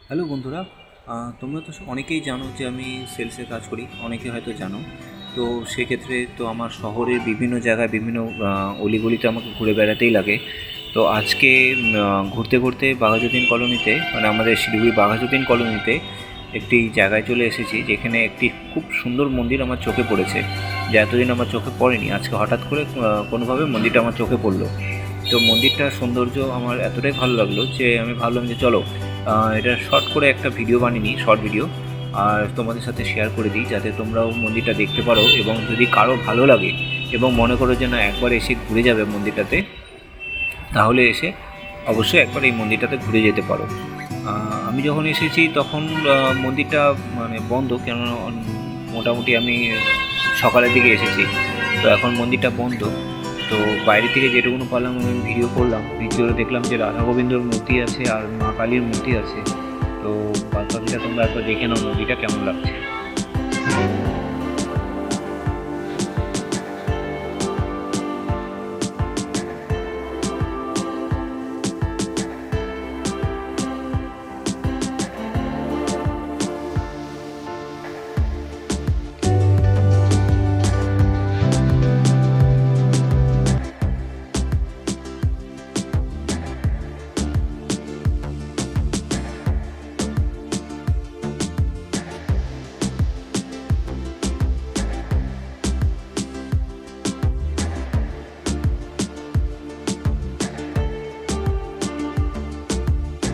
Hello বন্ধুরা, তোমরা তো অনেকেই জানো যে আমি সেলসে কাজ করি, অনেকে হয়তো জানো। তো সেক্ষেত্রে তো আমার শহরের বিভিন্ন জায়গায় বিভিন্ন অলিগলিতে আমাকে ঘুরে বেড়াতেই লাগে। তো আজকে ঘুরতে ঘুরতে বাঘাযতীন কলোনিতে, মানে আমাদের শিলিগুড়ি বাঘাযতীন কলোনিতে একটি জায়গায় চলে এসেছি, যেখানে একটি খুব সুন্দর মন্দির আমার চোখে পড়েছে, যা এতদিন আমার চোখে পড়েনি। আজকে হঠাৎ করে কোনোভাবে মন্দিরটা আমার চোখে পড়লো। তো মন্দিরটার সৌন্দর্য আমার এতটাই ভালো লাগলো যে আমি ভাবলাম যে চলো এটা শর্ট করে একটা ভিডিও বানিয়ে নিই, শর্ট ভিডিও, আর তোমাদের সাথে শেয়ার করে দিই, যাতে তোমরাও মন্দিরটা দেখতে পারো। এবং যদি কারো ভালো লাগে এবং মনে করো যে না একবার এসে ঘুরে যাবে মন্দিরটাতে, তাহলে এসে অবশ্যই একবার এই মন্দিরটাতে ঘুরে যেতে পারো। আমি যখন এসেছি তখন মন্দিরটা মানে বন্ধ, কেননা মোটামুটি আমি সকালের দিকে এসেছি। তো এখন মন্দিরটা বন্ধ। তো বাইরে থেকে যেটুকুনো পারলাম আমি ভিডিও করলাম। ভিডিওতে দেখলাম যে রাধা গোবিন্দর মূর্তি আছে আর মা কালীর মূর্তি আছে। তো বাদ বাকিটা তোমরা একবার দেখে নাও মন্দিরটা কেমন লাগছে।